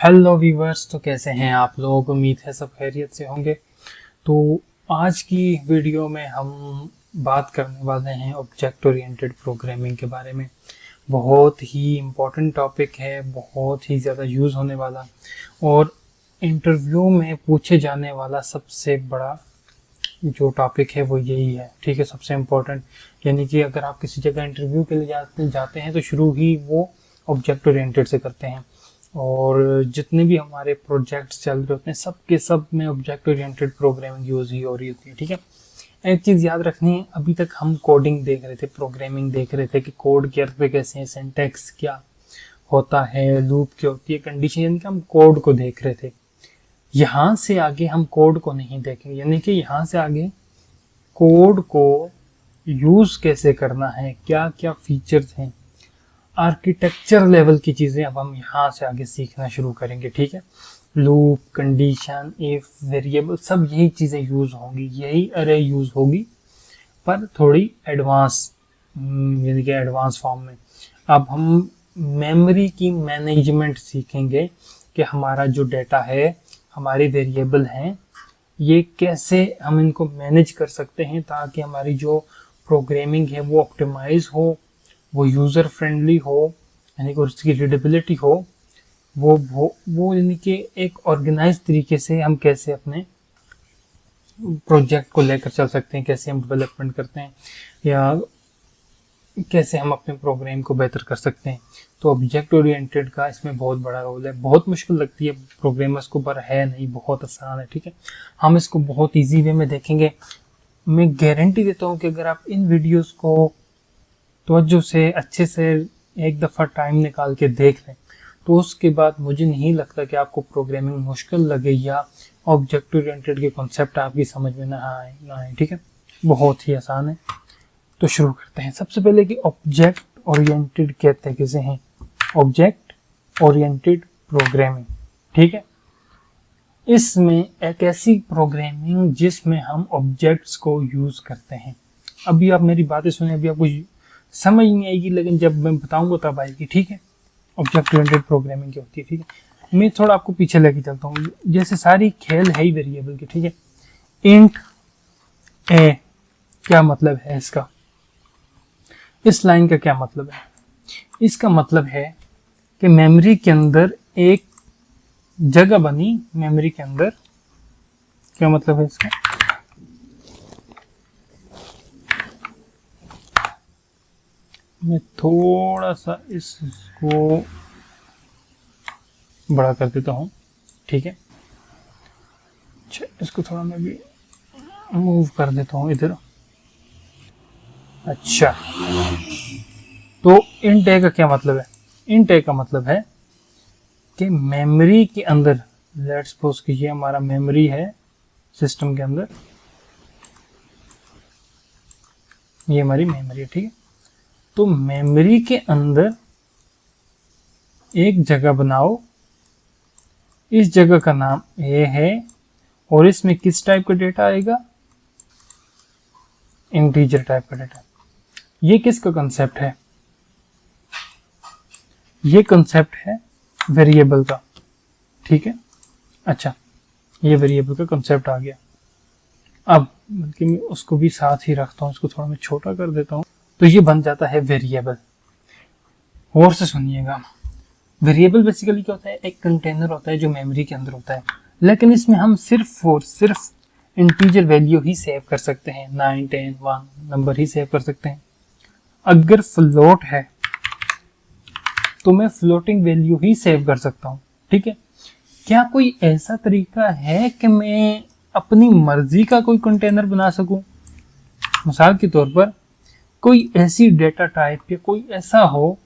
Hello viewers, तो कैसे हैं आप लोग। उम्मीद है सब खैरियत से होंगे। तो आज की वीडियो में हम बात करने वाले हैं ऑब्जेक्ट ओरिएंटेड प्रोग्रामिंग के बारे में। बहुत ही इम्पोर्टेंट टॉपिक है, बहुत ही ज़्यादा यूज़ होने वाला और इंटरव्यू में पूछे जाने वाला सबसे बड़ा जो टॉपिक है वो यही है। ठीक है, सबसे इम्पोर्टेंट। यानी कि अगर आप किसी जगह इंटरव्यू के लिए जाते हैं तो शुरू ही वो ऑब्जेक्ट ओरिएंटेड से करते हैं। और जितने भी हमारे प्रोजेक्ट्स चल रहे होते हैं सब के सब में ऑब्जेक्ट ओरिएंटेड प्रोग्रामिंग यूज ही हो रही होती है। ठीक है, एक चीज़ याद रखनी है, अभी तक हम कोडिंग देख रहे थे, प्रोग्रामिंग देख रहे थे कि कोड के अर्थ पे कैसे हैं, सिंटैक्स क्या होता है, लूप क्या होती है, कंडीशन, यानी कि हम कोड को देख रहे थे। यहाँ से आगे हम कोड को नहीं देखेंगे, यानी कि यहाँ से आगे कोड को यूज कैसे करना है, क्या क्या फीचर्स हैं, आर्किटेक्चर लेवल की चीज़ें अब हम यहाँ से आगे सीखना शुरू करेंगे। ठीक है, लूप, कंडीशन, इफ, वेरिएबल, सब यही चीज़ें यूज़ होंगी, यही अरे यूज़ होगी, पर थोड़ी एडवांस, यानी कि एडवांस फॉर्म में। अब हम मेमोरी की मैनेजमेंट सीखेंगे कि हमारा जो डेटा है, हमारी वेरिएबल हैं, ये कैसे हम इनको मैनेज कर सकते हैं ताकि हमारी जो प्रोग्रामिंग है वो ऑप्टिमाइज हो, वो यूज़र फ्रेंडली हो, यानी कि उसकी रीडेबिलिटी हो, वो यानी कि एक ऑर्गेनाइज तरीके से हम कैसे अपने प्रोजेक्ट को लेकर चल सकते हैं, कैसे हम डेवलपमेंट करते हैं या कैसे हम अपने प्रोग्राम को बेहतर कर सकते हैं। तो ऑब्जेक्ट ओरिएंटेड का इसमें बहुत बड़ा रोल है। बहुत मुश्किल लगती है प्रोग्रामर्स को, पर है नहीं, बहुत आसान है। ठीक है, हम इसको बहुत ईजी वे में देखेंगे। मैं गारंटी देता हूँ कि अगर आप इन वीडियोस को तवज्जो से अच्छे से एक दफ़ा टाइम निकाल के देख लें तो उसके बाद मुझे नहीं लगता कि आपको प्रोग्रामिंग मुश्किल लगे या ऑब्जेक्ट ओरिएंटेड के कॉन्सेप्ट आपकी समझ में ना आए। ठीक है, बहुत ही आसान है। तो शुरू करते हैं। सबसे पहले कि ऑब्जेक्ट ओरिएंटेड कहते हैं किसे हैं, ऑब्जेक्ट ओरिएंटेड प्रोग्रामिंग। ठीक है, इसमें एक ऐसी प्रोग्रामिंग जिसमें हम ऑब्जेक्ट्स को यूज करते हैं। अभी आप मेरी बातें सुने, अभी आपको समझ नहीं आएगी, लेकिन जब मैं बताऊंगा तब आएगी। ठीक है, ऑब्जेक्ट ओरिएंटेड प्रोग्रामिंग क्या होती है। ठीक है, मैं थोड़ा आपको पीछे लेके चलता हूँ। जैसे सारी खेल है ही वेरिएबल की। ठीक है, इंट ए क्या मतलब है इसका, इस लाइन का क्या मतलब है? इसका मतलब है कि मेमोरी के अंदर एक जगह बनी, मेमोरी के अंदर, क्या मतलब है इसका? मैं थोड़ा सा इसको बड़ा कर देता हूँ। ठीक है, अच्छा, इसको थोड़ा मैं भी मूव कर देता हूँ इधर। अच्छा, तो इंट ए का क्या मतलब है? इंट ए का मतलब है कि मेमोरी के अंदर, लेट्स सपोज कि ये हमारा मेमोरी है सिस्टम के अंदर, ये हमारी मेमोरी है। ठीक है, तो मेमोरी के अंदर एक जगह बनाओ, इस जगह का नाम ए है और इसमें किस टाइप का डेटा आएगा? इंटीजर टाइप का डेटा। ये किसका कंसेप्ट है? ये कंसेप्ट है वेरिएबल का। ठीक है, अच्छा, ये वेरिएबल का कंसेप्ट आ गया। अब बल्कि मैं उसको भी साथ ही रखता हूँ, इसको थोड़ा मैं छोटा कर देता हूँ, तो ये बन जाता है वेरिएबल। और से सुनिएगा, वेरिएबल बेसिकली क्या होता है? एक कंटेनर होता है जो मेमोरी के अंदर होता है, लेकिन इसमें हम सिर्फ और सिर्फ इंटीजर वैल्यू ही सेव कर सकते हैं, 9, 10, 1 नंबर ही सेव कर सकते हैं। अगर फ्लोट है तो मैं फ्लोटिंग वैल्यू ही सेव कर सकता हूँ। ठीक है, क्या कोई ऐसा तरीका है कि मैं अपनी मर्जी का कोई कंटेनर बना सकूं? मिसाल के तौर पर कोई ऐसी डेटा टाइप या कोई ऐसा हो,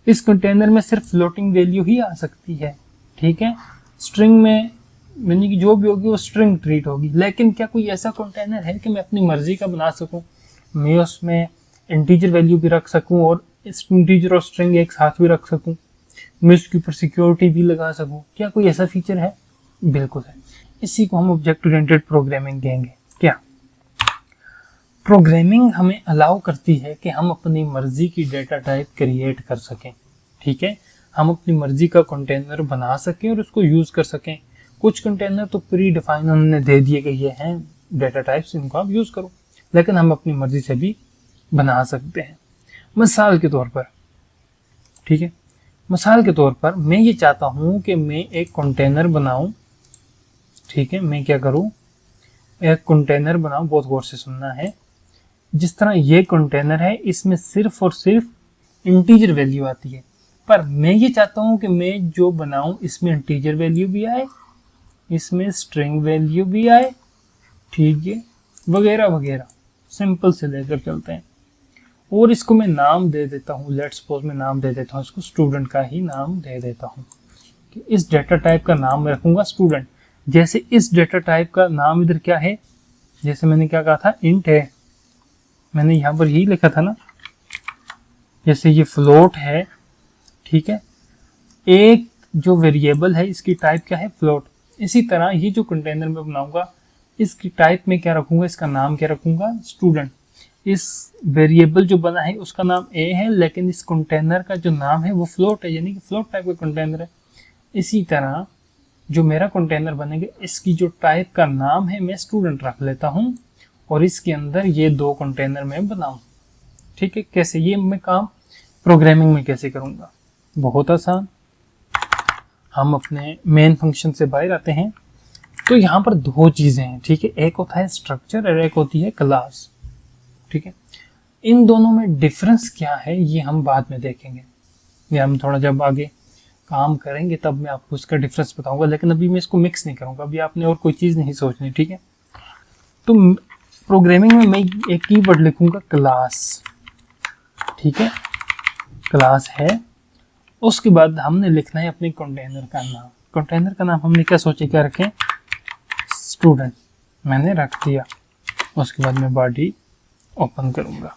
इस कंटेनर में सिर्फ फ्लोटिंग वैल्यू ही आ सकती है। ठीक है, स्ट्रिंग में यानी कि जो भी होगी वो स्ट्रिंग ट्रीट होगी, लेकिन क्या कोई ऐसा कंटेनर है कि मैं अपनी मर्जी का बना सकूं? मैं उसमें इंटीजर वैल्यू भी रख सकूं और इंटीजर और स्ट्रिंग एक साथ भी रख सकूं, मैं उसके ऊपर सिक्योरिटी भी लगा सकूं। क्या कोई ऐसा फीचर है? बिल्कुल है। इसी को हम ऑब्जेक्ट ओरिएंटेड प्रोग्रामिंग कहेंगे। क्या प्रोग्रामिंग हमें अलाउ करती है कि हम अपनी मर्जी की डेटा टाइप क्रिएट कर सकें। ठीक है, हम अपनी मर्जी का कंटेनर बना सकें और उसको यूज़ कर सकें। कुछ कंटेनर तो प्री डिफाइन उन्होंने दे दिए गए हैं डेटा टाइप्स, इनको आप यूज़ करो, लेकिन हम अपनी मर्जी से भी बना सकते हैं। मिसाल के तौर पर, ठीक है, मिसाल के तौर पर मैं ये चाहता हूँ कि मैं एक कंटेनर बनाऊँ, ठीक है, मैं क्या करूँ, एक कंटेनर बनाऊँ, बहुत गौर से सुनना है। जिस तरह ये कंटेनर है, इसमें सिर्फ और सिर्फ इंटीजर वैल्यू आती है, पर मैं ये चाहता हूँ कि मैं जो बनाऊँ इसमें इंटीजर वैल्यू भी आए, इसमें स्ट्रिंग वैल्यू भी आए, ठीक है, वगैरह वगैरह, सिंपल से लेकर चलते हैं। और इसको मैं नाम दे देता हूँ, लेट्स सपोज मैं नाम दे देता हूँ, इसको स्टूडेंट का ही नाम दे देता हूँ कि इस डेटा टाइप का नाम रखूंगा स्टूडेंट। जैसे इस डेटा टाइप का नाम इधर क्या है, जैसे मैंने क्या कहा था, इंट है, मैंने यहाँ पर यही लिखा था ना, जैसे ये फ्लोट है, ठीक है, एक जो वेरिएबल है इसकी टाइप क्या है, फ्लोट। इसी तरह ये जो कंटेनर मैं बनाऊंगा इसकी टाइप में क्या रखूंगा, इसका नाम क्या रखूंगा, स्टूडेंट। इस वेरिएबल जो बना है उसका नाम ए है, लेकिन इस कंटेनर का जो नाम है वो फ्लोट है, यानी कि फ्लोट टाइप का कंटेनर है। इसी तरह जो मेरा कंटेनर बनेगा इसकी जो टाइप का नाम है मैं स्टूडेंट रख लेता हूँ, और इसके अंदर ये दो कंटेनर मैं बनाऊं, ठीक है। कैसे ये मैं काम प्रोग्रामिंग में कैसे करूँगा, बहुत आसान। हम अपने मेन फंक्शन से बाहर आते हैं, तो यहाँ पर दो चीज़ें हैं, ठीक है, एक होता है स्ट्रक्चर और एक होती है क्लास, ठीक है। इन दोनों में डिफरेंस क्या है ये हम बाद में देखेंगे, या हम थोड़ा जब आगे काम करेंगे तब मैं आपको इसका डिफरेंस बताऊंगा, लेकिन अभी मैं इसको मिक्स नहीं करूंगा, अभी आपने और कोई चीज़ नहीं सोचनी, ठीक है। तो प्रोग्रामिंग में मैं एक कीवर्ड लिखूंगा क्लास, ठीक है, क्लास है। उसके बाद हमने लिखना है अपने कंटेनर का नाम। कंटेनर का नाम हमने क्या सोचे, क्या रखें, स्टूडेंट, मैंने रख दिया। उसके बाद मैं बॉडी ओपन करूंगा,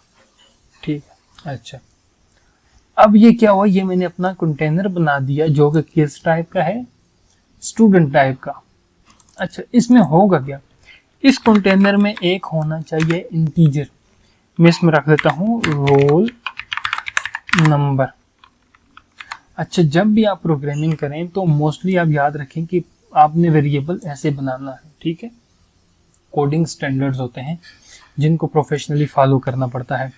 ठीक है। अच्छा, अब ये क्या हुआ, ये मैंने अपना कंटेनर बना दिया जो कि किस टाइप का है, स्टूडेंट टाइप का। अच्छा, इसमें होगा क्या, इस कंटेनर में एक होना चाहिए इंटीजर, मैं इसमें रख देता हूँ रोल नंबर। अच्छा, जब भी आप प्रोग्रामिंग करें तो मोस्टली आप याद रखें कि आपने वेरिएबल ऐसे बनाना है, ठीक है। कोडिंग स्टैंडर्ड्स होते हैं जिनको प्रोफेशनली फॉलो करना पड़ता है,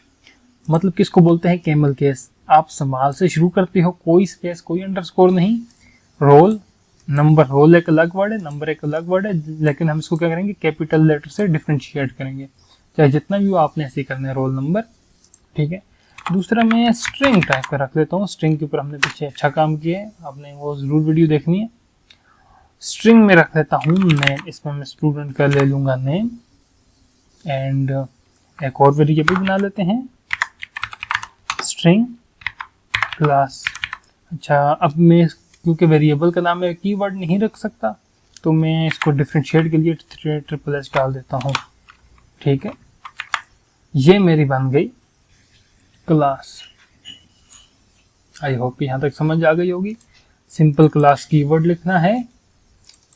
मतलब किसको बोलते हैं, कैमल केस। आप समाल से शुरू करते हो, कोई स्पेस कोई अंडरस्कोर नहीं, रोल नंबर, रोल एक अलग वर्ड है, नंबर एक अलग वर्ड है, लेकिन हम इसको क्या करेंगे, कैपिटल लेटर से डिफ्रेंशिएट करेंगे, चाहे जितना भी हो आपने ऐसे करना है, रोल नंबर, ठीक है। दूसरा मैं स्ट्रिंग टाइप का रख लेता हूँ, स्ट्रिंग के ऊपर हमने पीछे अच्छा काम किया है, आपने वो जरूर वीडियो देखनी है। स्ट्रिंग में रख लेता हूँ नेम, इसमें मैं स्टूडेंट का ले लूंगा नेम, एंड एक और वेरिएबल बना लेते हैं स्ट्रिंग क्लास। अच्छा, अब मैं क्योंकि वेरिएबल का नाम मैं कीवर्ड नहीं रख सकता, तो मैं इसको डिफरेंशिएट के लिए ट्रिपल एस डाल देता हूँ, ठीक है। ये मेरी बन गई क्लास। आई होप यहाँ तक समझ आ गई होगी। सिंपल क्लास कीवर्ड लिखना है,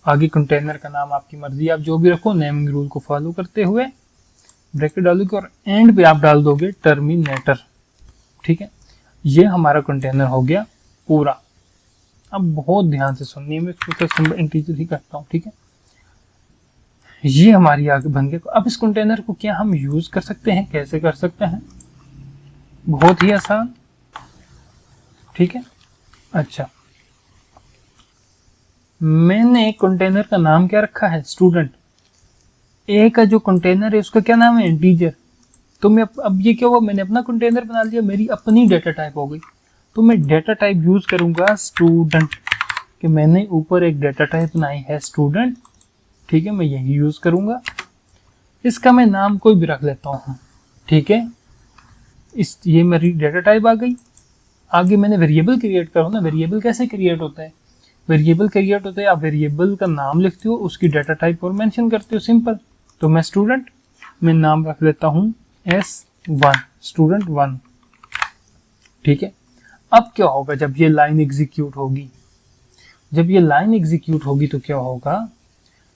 आगे कंटेनर का नाम आपकी मर्जी, आप जो भी रखो, नेमिंग रूल को फॉलो करते हुए ब्रैकेट डालोगे, और एंड पे आप डाल दोगे टर्मिनेटर, ठीक है। ये हमारा कंटेनर हो गया पूरा। अब बहुत ध्यान से सुनिए, मैं इसको इंटीजर ही करता हूँ, ठीक है। ये हमारी आगे बन गया। अब इस कंटेनर को क्या हम यूज कर सकते हैं, कैसे कर सकते हैं, बहुत ही आसान, ठीक है। अच्छा, मैंने एक कंटेनर का नाम क्या रखा है, स्टूडेंट। ए का जो कंटेनर है उसका क्या नाम है, इंटीजर। तो मैं अब ये क्या हुआ, मैंने अपना कंटेनर बना लिया, मेरी अपनी डेटा टाइप हो गई। तो मैं डेटा टाइप यूज करूंगा स्टूडेंट, कि मैंने ऊपर एक डेटा टाइप बनाई है स्टूडेंट, ठीक है, मैं यही यूज करूंगा। इसका मैं नाम कोई भी रख लेता हूँ, ठीक है। ये मेरी डेटा टाइप आ गई। आगे मैंने वेरिएबल क्रिएट करो ना, वेरिएबल कैसे क्रिएट होता है, वेरिएबल क्रिएट होता है, आप वेरिएबल का नाम लिखते हो, उसकी डेटा टाइप और मेंशन करते हो, सिंपल। तो मैं स्टूडेंट में नाम रख लेता हूँ S1, स्टूडेंट 1, ठीक है। अब क्या होगा, जब ये लाइन एग्जीक्यूट होगी, जब ये लाइन एग्जीक्यूट होगी तो क्या होगा,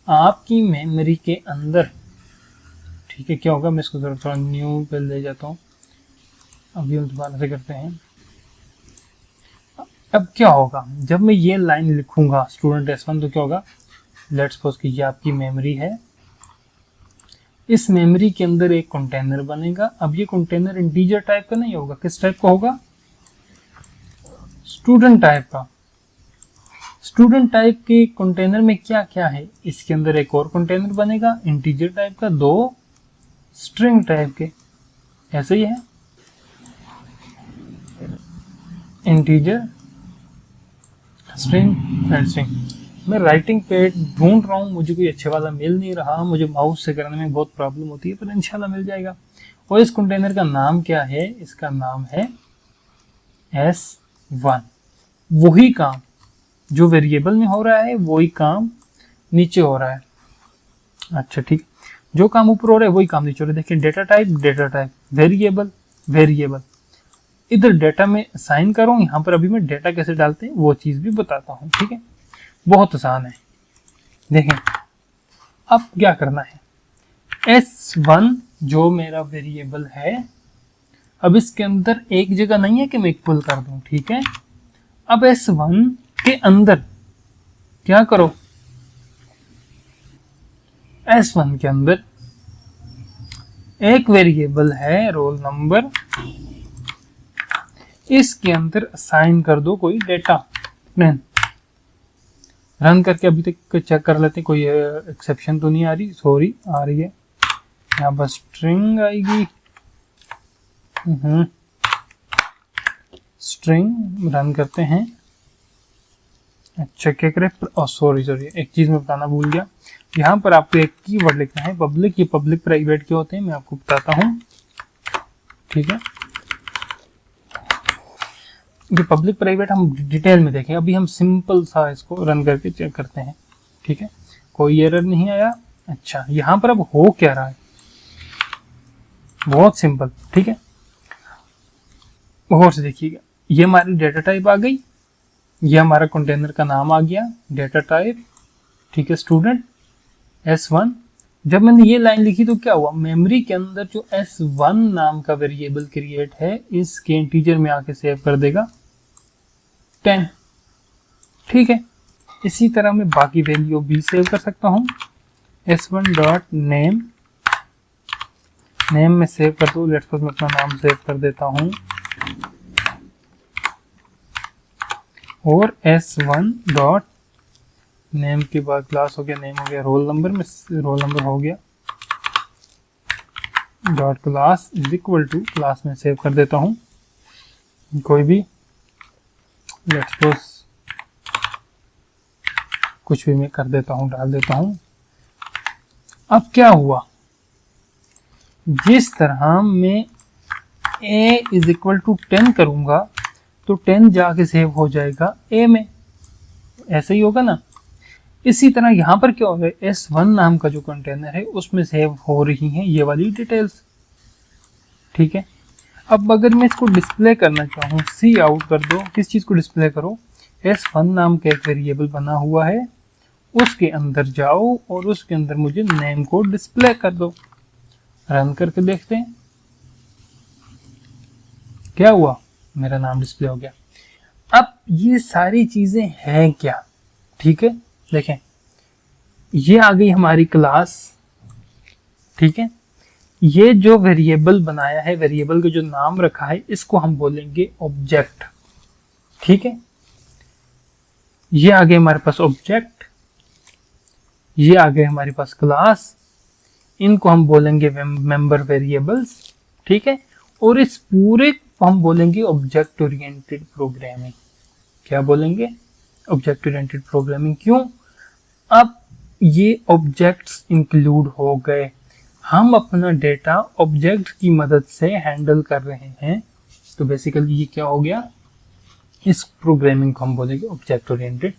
आपकी मेमोरी के अंदर, ठीक है, क्या होगा, मैं इसको थोड़ा न्यू पे ले जाता हूँ, अभी हम दोबारा से करते हैं। अब क्या होगा जब मैं ये लाइन लिखूंगा स्टूडेंट S1, तो क्या होगा, लेट्स सपोज कि ये आपकी मेमोरी है, इस मेमोरी के अंदर एक कंटेनर बनेगा। अब ये कंटेनर इंटीजर टाइप का नहीं होगा, किस टाइप का होगा, स्टूडेंट टाइप का। स्टूडेंट टाइप के कंटेनर में क्या क्या है, इसके अंदर एक और कंटेनर बनेगा इंटीजर टाइप का, दो स्ट्रिंग टाइप के, ऐसे ही है, इंटीजर स्ट्रिंग एंड स्ट्रिंग। मैं राइटिंग पैड ढूंढ रहा हूँ, मुझे कोई अच्छे वाला मिल नहीं रहा, मुझे माउस से करने में बहुत प्रॉब्लम होती है, पर इंशाल्लाह मिल जाएगा। और इस कंटेनर का नाम क्या है, इसका नाम है S1। वही काम जो वेरिएबल में हो रहा है वही काम नीचे हो रहा है। अच्छा ठीक, जो काम ऊपर हो रहा है वही काम नीचे हो रहा है। देखिए डेटा टाइप, वेरिएबल वेरिएबल, इधर डेटा में असाइन करो, यहाँ पर अभी मैं डेटा कैसे डालते हैं वो चीज भी बताता हूँ, ठीक है, बहुत आसान है। देखें अब क्या करना है, S1 जो मेरा वेरिएबल है, अब इसके अंदर एक जगह नहीं है कि मैं इक्वल कर दूं, ठीक है। अब S1 के अंदर क्या करो, S1 के अंदर एक वेरिएबल है रोल नंबर, इसके अंदर असाइन कर दो कोई डेटा। रन करके अभी तक चेक कर लेते हैं कोई एक्सेप्शन तो नहीं आ रही, सॉरी आ रही है, यहाँ बस स्ट्रिंग आएगी, स्ट्रिंग रन करते हैं। अच्छा क्या करें, सॉरी एक चीज मैं बताना भूल गया, यहाँ पर आपको एक कीवर्ड लिखना है पब्लिक। ये पब्लिक प्राइवेट के होते हैं, मैं आपको बताता हूँ, ठीक है। ये पब्लिक प्राइवेट हम डिटेल में देखें, अभी हम सिंपल सा इसको रन करके चेक करते हैं, ठीक है, कोई एरर नहीं आया। अच्छा यहाँ पर अब हो क्या रहा है, बहुत सिंपल, ठीक है, गौर से देखिएगा। ये हमारी डेटा टाइप आ गई, ये हमारा कंटेनर का नाम आ गया डेटा टाइप, ठीक है, स्टूडेंट S1। जब मैंने ये लाइन लिखी तो क्या हुआ, मेमोरी के अंदर जो S1 नाम का वेरिएबल क्रिएट है, इसके इंटीजर में आके सेव कर देगा 10, ठीक है। इसी तरह मैं बाकी वैल्यू भी सेव कर सकता हूँ, S1 डॉट नेम, नेम में सेव कर दो, लेट्स सपोज मैं अपना नाम सेव कर देता हूँ, और S1 डॉट नेम के बाद क्लास हो गया, नेम हो गया, रोल नंबर में रोल नंबर हो गया, dot class is equal to, class में सेव कर देता हूँ कोई भी, लेट्स सपोज कुछ भी मैं कर देता हूँ, डाल देता हूँ। अब क्या हुआ, जिस तरह मैं a इज इक्वल टू 10 करूंगा तो 10 जाके सेव हो जाएगा a में, ऐसे ही होगा ना। इसी तरह यहाँ पर क्या हो रहा है, S1 नाम का जो कंटेनर है उसमें सेव हो रही हैं ये वाली डिटेल्स, ठीक है। अब अगर मैं इसको डिस्प्ले करना चाहूँ, सी आउट कर दो, किस चीज को डिस्प्ले करो, S1 नाम का एक वेरिएबल बना हुआ है, उसके अंदर जाओ और उसके अंदर मुझे नेम को डिस्प्ले कर दो। रन करके देखते हैं क्या हुआ, मेरा नाम डिस्प्ले हो गया। अब ये सारी चीजें हैं क्या, ठीक है, देखें ये आ गई हमारी क्लास, ठीक है। ये जो वेरिएबल बनाया है, वेरिएबल का जो नाम रखा है, इसको हम बोलेंगे ऑब्जेक्ट, ठीक है। ये आ गए हमारे पास ऑब्जेक्ट, ये आ गए हमारे पास क्लास, इनको हम बोलेंगे मेंबर वेरिएबल्स, ठीक है। और इस पूरे को हम बोलेंगे ऑब्जेक्ट ओरिएंटेड प्रोग्रामिंग। क्या बोलेंगे, ऑब्जेक्ट ओरिएंटेड प्रोग्रामिंग। क्यों, अब ये ऑब्जेक्ट्स इंक्लूड हो गए, हम अपना डेटा ऑब्जेक्ट की मदद से हैंडल कर रहे हैं, तो बेसिकली ये क्या हो गया, इस प्रोग्रामिंग को हम बोलेंगे ऑब्जेक्ट ओरिएंटेड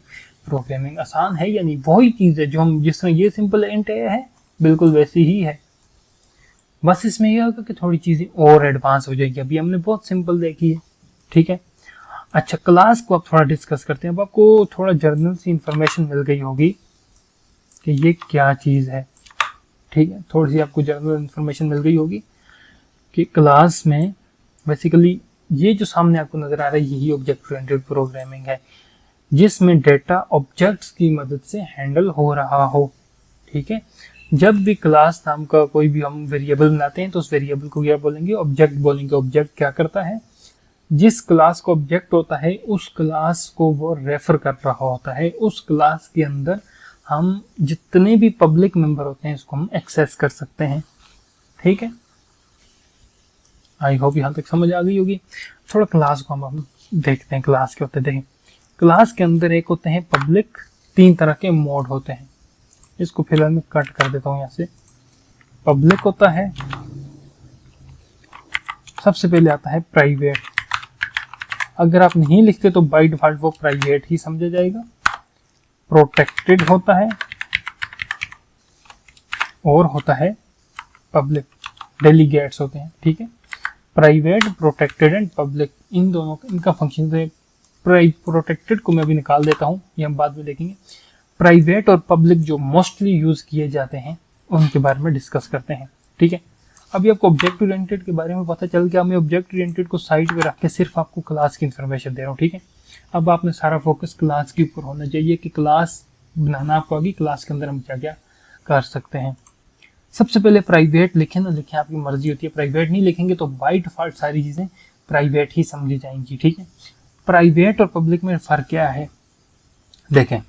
प्रोग्रामिंग। आसान है या नहीं, वही चीज है जो हम, जिस तरह ये सिंपल इंट है बिल्कुल वैसी ही है, बस इसमें यह होगा कि थोड़ी चीजें और एडवांस हो जाएगी। अभी हमने बहुत सिंपल देखी है, ठीक है। अच्छा क्लास को अब थोड़ा डिस्कस करते हैं। अब आपको थोड़ा जर्नल सी इंफॉर्मेशन मिल गई होगी कि ये क्या चीज है, ठीक है, थोड़ी सी आपको जनरल इंफॉर्मेशन मिल गई होगी कि क्लास में बेसिकली ये जो सामने आपको नजर आ रहा है यही ऑब्जेक्ट ओरिएंटेड प्रोग्रामिंग है, जिसमें डेटा ऑब्जेक्ट्स की मदद से हैंडल हो रहा हो। ठीक है, जब भी क्लास नाम का कोई भी हम वेरिएबल बनाते हैं तो उस वेरिएबल को क्या बोलेंगे, ऑब्जेक्ट बोलेंगे। ऑब्जेक्ट क्या करता है, जिस क्लास को ऑब्जेक्ट होता है उस क्लास को वो रेफर कर रहा होता है। उस क्लास के अंदर हम जितने भी पब्लिक मेंबर होते हैं इसको हम एक्सेस कर सकते हैं। ठीक है, आई होप यहाँ तक समझ आ गई होगी। थोड़ा क्लास को हम देखते हैं, क्लास के होते देखें। क्लास के अंदर एक होते हैं पब्लिक, 3 तरह के मोड होते हैं। इसको फिलहाल मैं कट कर देता हूँ यहाँ से। पब्लिक होता है, सबसे पहले आता है प्राइवेट। अगर आप नहीं लिखते तो बाय डिफॉल्ट वो प्राइवेट ही समझा जाएगा। प्रोटेक्टेड होता है और होता है पब्लिक। डेलीगेट्स होते हैं। ठीक है, प्राइवेट, प्रोटेक्टेड एंड पब्लिक, इन दोनों का इनका फंक्शन है। प्रोटेक्टेड को मैं अभी निकाल देता हूँ, ये हम बाद में देखेंगे। प्राइवेट और पब्लिक जो मोस्टली यूज किए जाते हैं उनके बारे में डिस्कस करते हैं। ठीक है, अभी आपको ऑब्जेक्ट ओरिएंटेड के बारे में पता चल गया। मैं ऑब्जेक्ट ओरिएंटेड को साइड पे रख के सिर्फ आपको क्लास की इन्फॉर्मेशन दे रहा हूँ। ठीक है, अब आपने सारा फोकस क्लास के ऊपर होना चाहिए कि क्लास बनाना आपको आगे, क्लास के अंदर हम क्या क्या कर सकते हैं। सबसे पहले प्राइवेट लिखें ना लिखें आपकी मर्जी होती है। प्राइवेट नहीं लिखेंगे तो बाय डिफॉल्ट सारी चीजें प्राइवेट ही समझी जाएंगी। ठीक है, प्राइवेट और पब्लिक में फर्क क्या है देखें।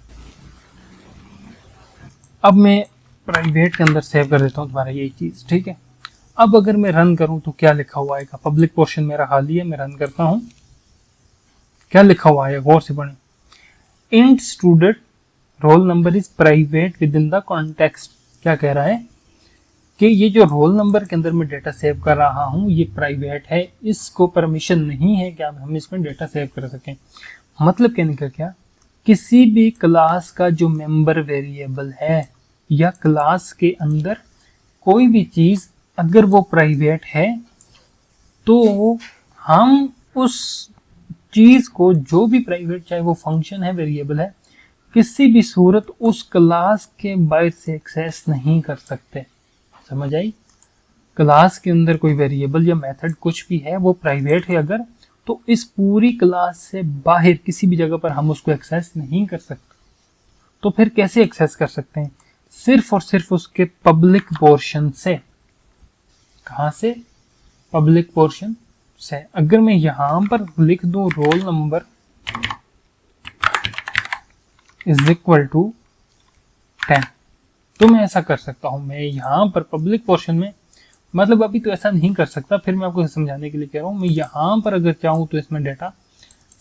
अब मैं प्राइवेट के अंदर सेव कर देता हूँ तुम्हारा यही चीज। ठीक है, अब अगर मैं रन करूं तो क्या लिखा हुआ आएगा। पब्लिक पोर्शन मेरा खाली है, मैं रन करता हूं, क्या लिखा हुआ है गौर से पढ़ें। Int student role number is private with in the context. क्या कह रहा है कि ये जो रोल नंबर के अंदर मैं डेटा सेव कर रहा हूं ये प्राइवेट है, इसको परमिशन नहीं है कि हम इसमें डेटा सेव कर सकें। मतलब कहने का क्या, किसी भी क्लास का जो मेंबर वेरिएबल है या क्लास के अंदर कोई भी चीज अगर वो प्राइवेट है तो हम उस चीज को, जो भी प्राइवेट चाहे वो फंक्शन है, वेरिएबल है, किसी भी सूरत उस क्लास के बाहर से एक्सेस नहीं कर सकते। समझ आई? क्लास के अंदर कोई वेरिएबल या मेथड कुछ भी है वो प्राइवेट है अगर, तो इस पूरी क्लास से बाहर किसी भी जगह पर हम उसको एक्सेस नहीं कर सकते। तो फिर कैसे एक्सेस कर सकते हैं? सिर्फ और सिर्फ उसके पब्लिक पोर्शन से। कहां से? पब्लिक पोर्शन से। अगर मैं यहां पर लिख दूं roll number is equal to 10 तो मैं ऐसा कर सकता हूं। मैं यहां पर पब्लिक पोर्शन में, मतलब अभी तो ऐसा नहीं कर सकता, फिर मैं आपको समझाने के लिए कह रहा हूं। मैं यहां पर अगर चाहूं तो इसमें डेटा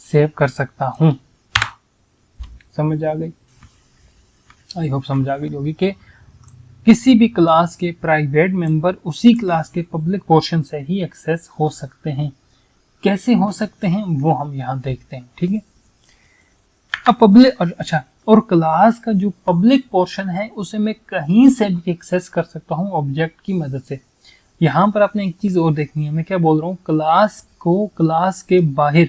सेव कर सकता हूं। समझ आ गई? आई होप समझ आ गई होगी कि किसी भी क्लास के प्राइवेट मेंबर उसी क्लास के पब्लिक पोर्शन से ही एक्सेस हो सकते हैं। कैसे हो सकते हैं वो हम यहां देखते हैं। ठीक है, अब पब्लिक, अच्छा, और क्लास का जो पब्लिक पोर्शन है उसे मैं कहीं से भी एक्सेस कर सकता हूं ऑब्जेक्ट की मदद से। यहां पर आपने एक चीज और देखनी है, मैं क्या बोल रहा हूं, क्लास को क्लास के बाहर,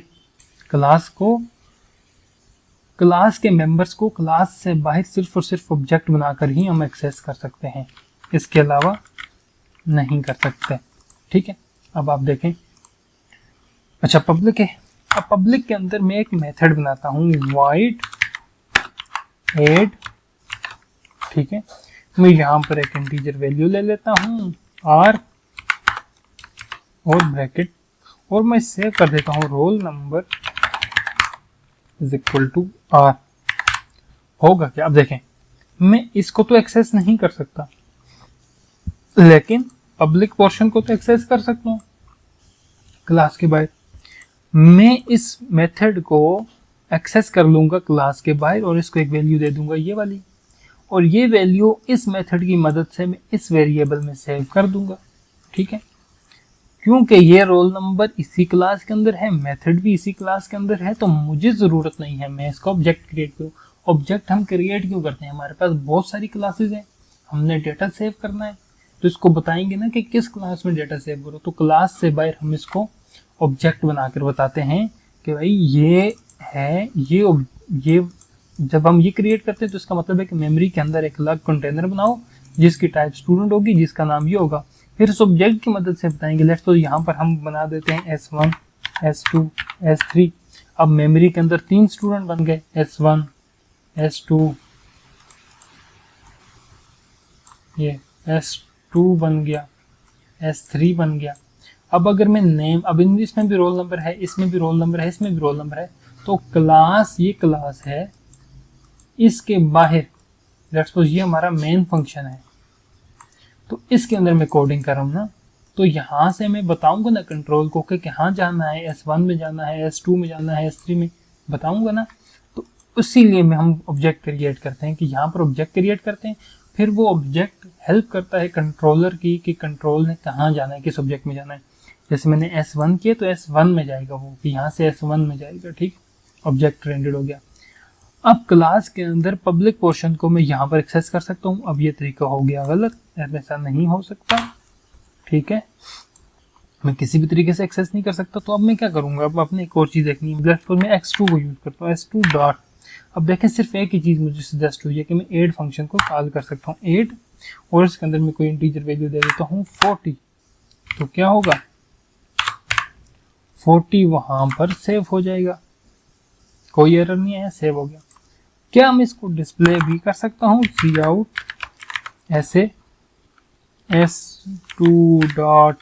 क्लास के मेंबर्स को क्लास से बाहर सिर्फ और सिर्फ ऑब्जेक्ट बनाकर ही हम एक्सेस कर सकते हैं, इसके अलावा नहीं कर सकते। ठीक है, अब आप देखें, अच्छा पब्लिक है। अब पब्लिक के अंदर मैं एक मेथड बनाता हूं void add। ठीक है, मैं यहां पर एक इंटीजर वैल्यू ले लेता हूं r और ब्रैकेट, और मैं सेव कर देता हूं roll number is equal to r। होगा क्या? अब देखें, मैं इसको तो एक्सेस नहीं कर सकता लेकिन पब्लिक पोर्शन को तो एक्सेस कर सकता हूं क्लास के बाहर। मैं इस मेथड को एक्सेस कर लूंगा क्लास के बाहर और इसको एक वैल्यू दे दूंगा ये वाली, और ये वैल्यू इस मेथड की मदद से मैं इस वेरिएबल में सेव कर दूंगा। ठीक है, क्योंकि ये रोल नंबर इसी क्लास के अंदर है, मेथड भी इसी क्लास के अंदर है, तो मुझे जरूरत नहीं है मैं इसका ऑब्जेक्ट क्रिएट करूं। ऑब्जेक्ट हम क्रिएट क्यों करते हैं? हमारे पास बहुत सारी क्लासेस हैं, हमने डेटा सेव करना है, तो इसको बताएंगे ना कि किस क्लास में डेटा सेव करो, तो क्लास से बाहर हम इसको ऑब्जेक्ट बनाकर बताते हैं कि भाई ये है, ये जब हम ये क्रिएट करते हैं तो इसका मतलब है कि मेमोरी के अंदर एक अलग कंटेनर बनाओ जिसकी टाइप स्टूडेंट होगी, जिसका नाम ये होगा। फिर इस ऑब्जेक्ट की मदद से बताएंगे। लेट्स तो यहाँ पर हम बना देते हैं S1 S2, S3। अब मेमोरी के अंदर 3 स्टूडेंट बन गए, S1, S2, ये S2 बन गया, S3 बन गया। अब अगर मैं नेम, अब इसमें भी रोल नंबर है, इसमें भी रोल नंबर है, इसमें भी रोल नंबर है, तो क्लास, ये क्लास है, इसके बाहर लेट्स सपोज ये हमारा मेन फंक्शन है, तो इसके अंदर मैं कोडिंग कर रहा हूँ ना, तो यहाँ से मैं बताऊंगा ना कंट्रोल को कि कहाँ जाना है, S1 में जाना है, S2 में जाना है, S3 में, बताऊंगा ना। तो इसीलिए में हम ऑब्जेक्ट क्रिएट करते हैं कि यहाँ पर ऑब्जेक्ट क्रिएट करते हैं, फिर वो ऑब्जेक्ट हेल्प करता है कंट्रोलर की कि कंट्रोल ने कहाँ जाना है, किस ऑब्जेक्ट में जाना है। जैसे मैंने S1 किया तो S1 में जाएगा वो, कि यहाँ से S1 में जाएगा, ठीक, ऑब्जेक्ट रेंडर हो गया। अब क्लास के अंदर पब्लिक पोर्शन को मैं यहाँ पर एक्सेस कर सकता हूँ। अब ये तरीका हो गया गलत, ऐसा नहीं हो सकता, ठीक है, मैं किसी भी तरीके से एक्सेस नहीं कर सकता। तो अब मैं क्या करूँगा, अब अपने एक और चीज़ देखनी है, लेट्स सपोज मैं x2 को यूज़ करता हूँ, x2 डॉट। अब देखें सिर्फ एक ही चीज़ मुझे सजेस्ट हुई है कि मैं ऐड फंक्शन को कॉल कर सकता हूँ, ऐड, और इसके अंदर मैं कोई इंटीजर वैल्यू दे देता हूँ 40, तो क्या होगा, 40 वहाँ पर सेव हो जाएगा, कोई एरर नहीं है, सेव हो गया। क्या मैं इसको डिस्प्ले भी कर सकता हूँ, सी आउट ऐसे S2 डॉट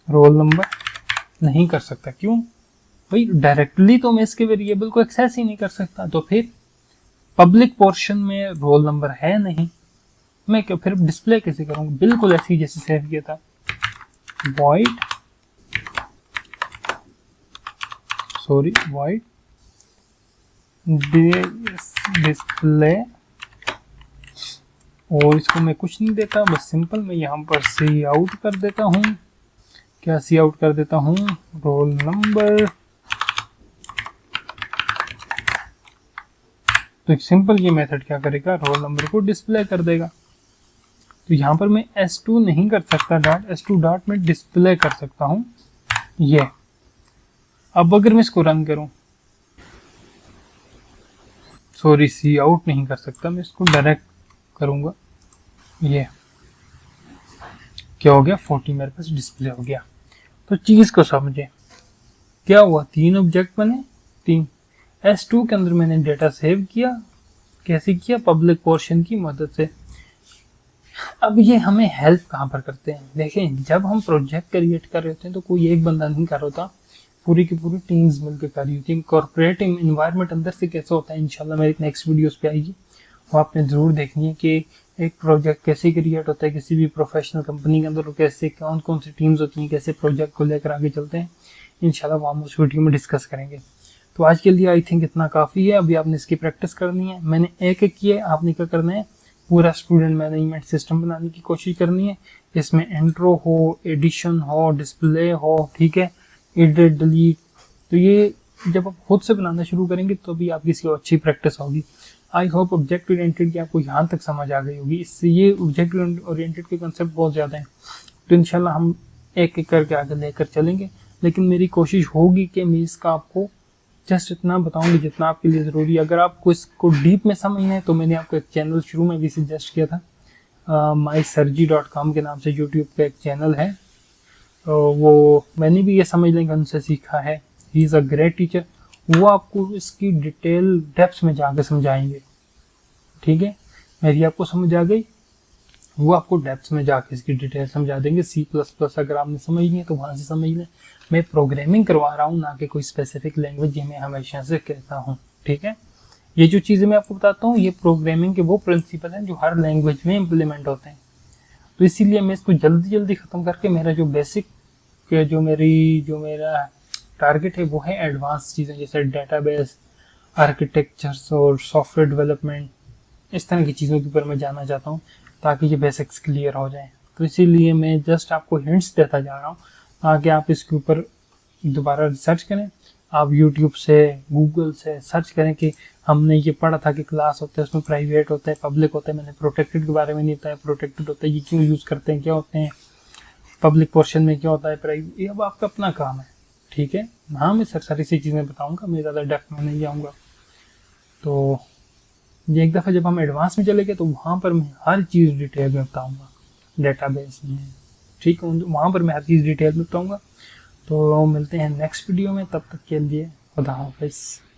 रोल नंबर, नहीं कर सकता, क्यों भाई, डायरेक्टली तो मैं इसके वेरिएबल को एक्सेस ही नहीं कर सकता, तो फिर पब्लिक पोर्शन में रोल नंबर है नहीं, मैं क्या फिर डिस्प्ले कैसे करूँगा, बिल्कुल ऐसे ही जैसे सेव किया था, void डिस्प्ले, और इसको मैं कुछ नहीं देता, बस सिंपल मैं यहाँ पर सी आउट कर देता हूँ, क्या सी आउट कर देता हूँ, रोल नंबर। तो एक सिंपल ये मेथड क्या करेगा, रोल नंबर को डिस्प्ले कर देगा। तो यहाँ पर मैं S2 नहीं कर सकता डॉट, S2 डॉट में डिस्प्ले कर सकता हूँ ये। अब अगर मैं इसको रन करूँ, सॉरी सी आउट नहीं कर सकता, मैं इसको डायरेक्ट करूँगा, ये क्या हो गया, 40 मेरे पास डिस्प्ले हो गया। तो चीज़ को समझे, क्या हुआ, 3 ऑब्जेक्ट बने, 3। S2 के अंदर मैंने डेटा सेव किया, कैसे किया, पब्लिक पोर्शन की मदद से। अब ये हमें हेल्प कहाँ पर करते हैं, देखें जब हम प्रोजेक्ट क्रिएट कर रहे होते हैं तो कोई एक बंदा नहीं कर रहा होता, पूरी की पूरी टीम्स मिलकर कर रही होती है। कॉर्पोरेट इन्वायरमेंट अंदर से कैसे होता है, इंशाल्लाह मेरी नेक्स्ट वीडियोस पे आएगी, वो आपने ज़रूर देखनी है कि एक प्रोजेक्ट कैसे क्रिएट होता है किसी भी प्रोफेशनल कंपनी के अंदर, और कैसे कौन कौन सी टीम्स होती हैं, कैसे प्रोजेक्ट को लेकर आगे चलते हैं, इंशाल्लाह वो हम उस वीडियो में डिस्कस करेंगे। तो आज के लिए आई थिंक इतना काफ़ी है, अभी आपने इसकी प्रैक्टिस करनी है, मैंने एक एक किए, आपने क्या करना है, पूरा स्टूडेंट मैनेजमेंट सिस्टम बनाने की कोशिश करनी है। इसमें इंट्रो हो, एडिशन हो, डिस्प्ले हो, ठीक है, एडिट डिलीट, तो ये जब आप खुद से बनाना शुरू करेंगे तो भी आपकी इसकी अच्छी प्रैक्टिस होगी। आई होप ऑब्जेक्ट ओरिएंटेड की आपको यहाँ तक समझ आ गई होगी। इससे ये ऑब्जेक्ट ओरिएंटेड के कंसेप्ट बहुत ज़्यादा हैं, तो इंशाल्लाह हम एक एक करके आगे लेकर चलेंगे, लेकिन मेरी कोशिश होगी कि मैं इसका आपको जस्ट इतना बताऊंगी जितना आपके लिए ज़रूरी है। अगर आपको इसको डीप में समझना है तो मैंने आपको एक चैनल शुरू में भी सजेस्ट किया था, mysurgy.com के नाम से यूट्यूब पे एक चैनल है, वो मैंने भी ये समझ लेंगे उनसे सीखा है, he is a great teacher, वो आपको इसकी डिटेल डेप्थ में जाकर समझाएंगे, ठीक है, मेरी आपको समझ आ गई, वो आपको डेप्थ में जाके इसकी डिटेल समझा देंगे। C++ अगर आपने समझनी है तो वहाँ से समझ लें, मैं प्रोग्रामिंग करवा रहा हूँ ना कि कोई स्पेसिफिक लैंग्वेज, ये मैं हमेशा से कहता हूँ, ठीक है। ये जो चीज़ें मैं आपको बताता हूँ ये प्रोग्रामिंग के वो प्रिंसिपल हैं जो हर लैंग्वेज में इम्प्लीमेंट होते हैं, तो इसीलिए मैं इसको जल्दी जल्दी ख़त्म करके मेरा जो बेसिक जो मेरा टारगेट है वो है एडवांस चीज़ें, जैसे डेटाबेस आर्किटेक्चर्स और सॉफ्टवेयर डेवलपमेंट, इस तरह की चीज़ों के ऊपर मैं जाना चाहता हूँ ताकि ये बेसिक्स क्लियर हो जाए। तो इसीलिए मैं जस्ट आपको हिंट्स देता जा रहा हूँ ताकि आप इसके ऊपर दोबारा रिसर्च करें। आप यूट्यूब से, गूगल से सर्च करें कि हमने ये पढ़ा था कि क्लास होता है, उसमें प्राइवेट होता है, पब्लिक होता है, मैंने प्रोटेक्टेड के बारे में नहीं बताया, प्रोटेक्टेड होता है ये क्यों यूज़ करते हैं, क्या होते हैं, पब्लिक पोर्शन में क्या होता है, प्राइवेट, ये अब आपका अपना काम है, ठीक है। हाँ मैं सारी सी चीज़ें बताऊँगा, मैं ज़्यादा डेप्थ में नहीं जाऊँगा। तो ये एक दफ़ा जब हम एडवांस में चले गए तो वहाँ पर मैं हर चीज़ डिटेल में बताऊँगा, डेटाबेस में, ठीक है, वहाँ पर मैं हर चीज़ डिटेल में बताऊँगा। तो मिलते हैं नेक्स्ट वीडियो में, तब तक के लिए खुदा हाफिज़।